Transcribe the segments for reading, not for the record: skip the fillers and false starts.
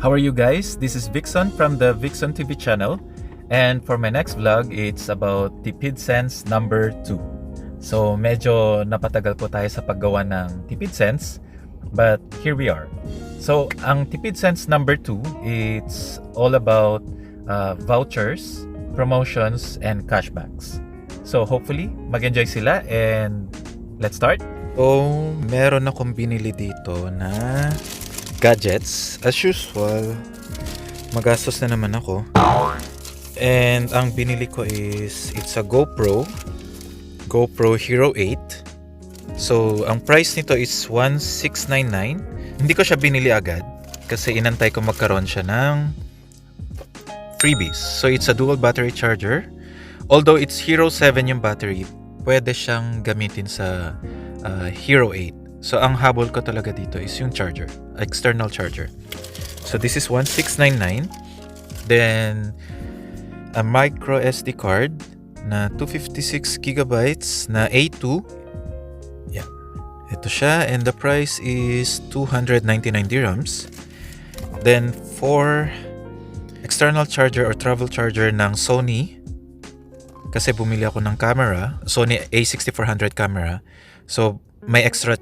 How are you guys? This is Vixon from the Vixon TV channel, and for my next vlog, it's about Tipid Sense number 2. So medyo napatagal po tayo sa paggawa ng Tipid Sense, but here we are. So ang Tipid Sense number 2, it's all about vouchers, promotions, and cashbacks. So hopefully mag-enjoy sila, and let's start. So meron akong binili dito na gadgets. As usual, magastos na naman ako. And ang binili ko is, it's a GoPro Hero 8. So ang price nito is 1,699. Hindi ko siya binili agad kasi inantay ko magkaroon siya ng freebies. So it's a dual battery charger. Although it's Hero 7 yung battery, pwede siyang gamitin sa Hero 8. So ang habol ko talaga dito is yung charger, external charger. So this is 1,699. Then a micro SD card na 256 gigabytes na A2. Yeah. Ito siya, and the price is 299 dirhams. Then for external charger or travel charger ng Sony, kasi bumili ako ng camera, Sony A6400 camera. So may extra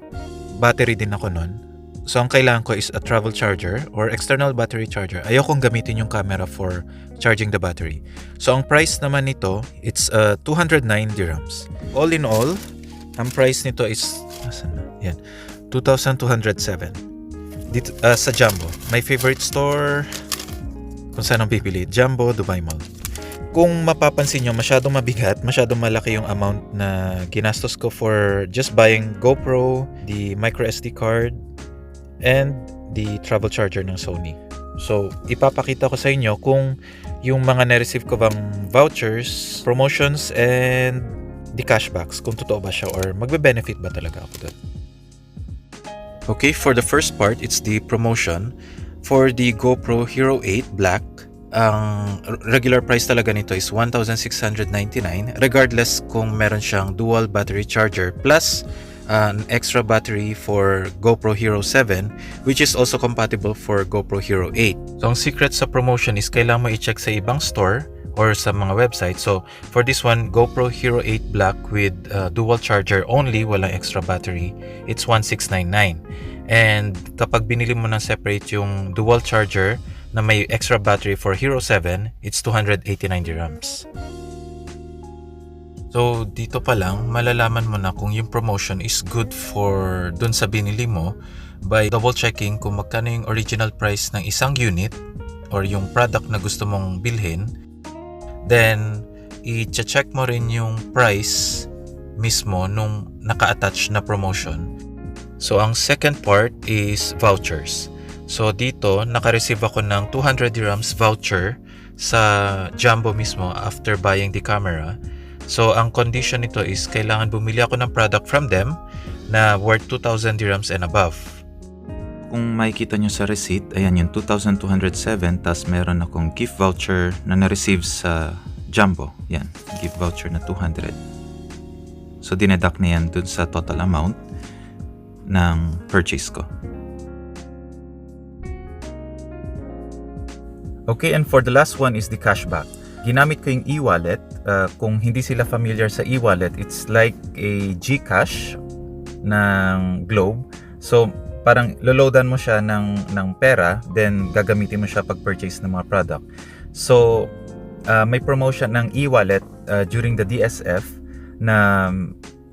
battery din ako nun. So ang kailangan ko is a travel charger or external battery charger. Ayokong gamitin yung camera for charging the battery. So ang price naman nito, it's 209 dirhams. All in all, ang price nito is 2,207 dito, sa Jumbo. My favorite store kung saan ang bibili, Jumbo, Dubai Mall. Kung mapapansin nyo, masyadong mabigat, masyadong malaki yung amount na ginastos ko for just buying GoPro, the micro SD card, and the travel charger ng Sony. So, ipapakita ko sa inyo kung yung mga na-receive ko bang vouchers, promotions, and the cashbacks, kung totoo ba siya or magbe-benefit ba talaga ako doon. Okay, for the first part, it's the promotion. For the GoPro Hero 8 Black, ang regular price talaga nito is 1,699 regardless kung meron siyang dual battery charger plus an extra battery for GoPro Hero 7, which is also compatible for GoPro Hero 8. So ang secret sa promotion is kailangan mo i-check sa ibang store or sa mga website. So for this one, GoPro Hero 8 Black with dual charger only, walang extra battery, it's 1,699. And kapag binili mo ng separate yung dual charger na may extra battery for Hero 7, it's 289 dirhams. So dito pa lang malalaman mo na kung yung promotion is good for dun sa binili mo by double checking kung magkano yung original price ng isang unit or yung product na gusto mong bilhin. Then i-check mo rin yung price mismo nung naka-attach na promotion. So ang second part is vouchers. So dito, naka-receive ako ng 200 dirhams voucher sa Jumbo mismo after buying the camera. So ang condition nito is kailangan bumili ako ng product from them na worth 2,000 dirhams and above. Kung makikita nyo sa receipt, ayan yung 2,207, tas meron akong gift voucher na na-receive sa Jumbo. Yan, gift voucher na 200. So dineduct na yan dun sa total amount ng purchase ko. Okay, and for the last one is the cashback. Ginamit ko yung e-wallet. Kung hindi sila familiar sa e-wallet, it's like a GCash ng Globe. So, parang loloadan mo siya ng pera, then gagamitin mo siya pag-purchase ng mga product. So, may promotion ng e-wallet during the DSF na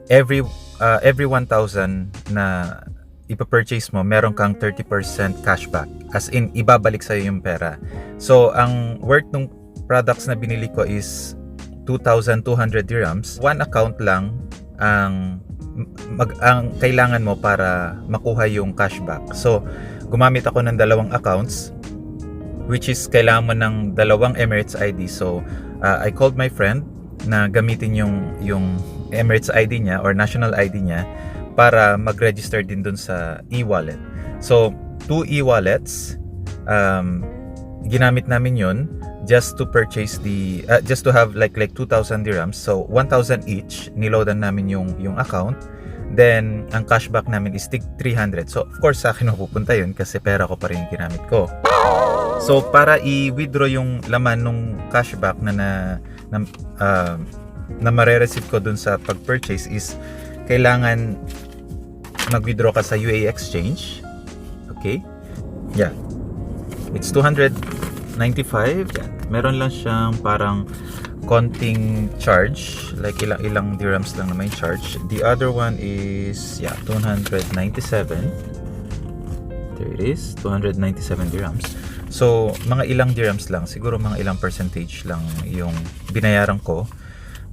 every 1,000 na ipa-purchase mo, meron kang 30% cashback. As in, ibabalik sa'yo yung pera. So, ang worth ng products na binili ko is 2,200 dirhams. One account lang ang kailangan mo para makuha yung cashback. So, gumamit ako ng dalawang accounts, which is kailangan mo ng dalawang Emirates ID. So, I called my friend na gamitin yung Emirates ID niya or national ID niya para mag-register din dun sa e-wallet. So, 2 e-wallets, ginamit namin yun just to purchase just to have like 2,000 dirhams. So 1,000 each, niloadan namin yung account. Then ang cashback namin is 300. So of course sa akin mapupunta yun kasi pera ko pa rin yung ginamit ko. So para i-withdraw yung laman nung cashback na mare-receive ko dun sa pag-purchase is kailangan mag-withdraw ka sa UA Exchange. Okay? Yeah. It's 295. Yan. Meron lang siyang parang konting charge, like ilang dirhams lang na may charge. The other one is 297. There it is, 297 dirhams. So mga ilang dirhams lang, siguro mga ilang percentage lang yung binayaran ko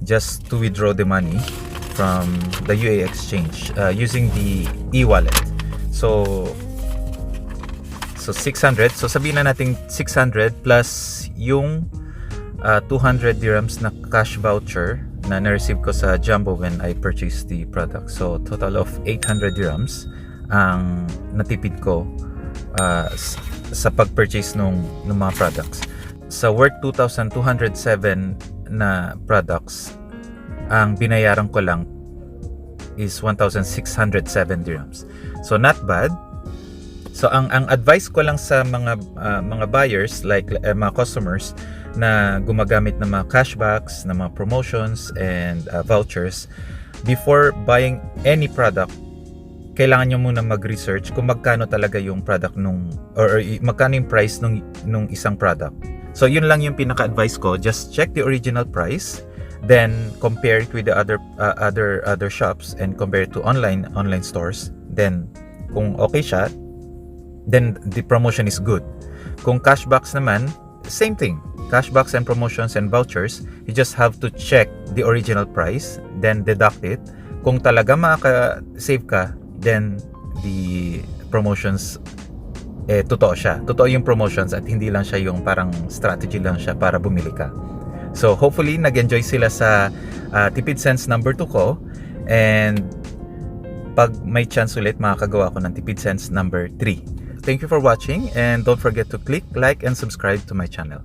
just to withdraw the money from the UA Exchange using the e-wallet. So 600, so sabihin na natin 600 plus yung 200 dirhams na cash voucher na na-receive ko sa Jumbo when I purchased the product. So total of 800 dirhams ang natipid ko sa pag-purchase ng mga products. Sa worth 2,207 na products, ang binayaran ko lang is 1,607 dirhams. So not bad. So ang advice ko lang sa mga buyers, like mga customers na gumagamit ng mga cashbacks, ng mga promotions and vouchers, before buying any product, kailangan nyo muna mag-research kung magkano talaga yung product or magkano yung price nung isang product. So yun lang yung pinaka-advice ko. Just check the original price, then compare it with the other shops and compare it to online stores. Then kung okay siya, then the promotion is good. Kung cashbacks naman, same thing. Cashbacks and promotions and vouchers, you just have to check the original price, then deduct it. Kung talaga makaka-save ka, then the promotions, totoo siya. Totoo yung promotions at hindi lang siya yung parang strategy lang siya para bumili ka. So hopefully, nag-enjoy sila sa Tipid Sense number 2 ko. And pag may chance ulit, makakagawa ko ng Tipid Sense number 3. Thank you for watching and don't forget to click like and subscribe to my channel.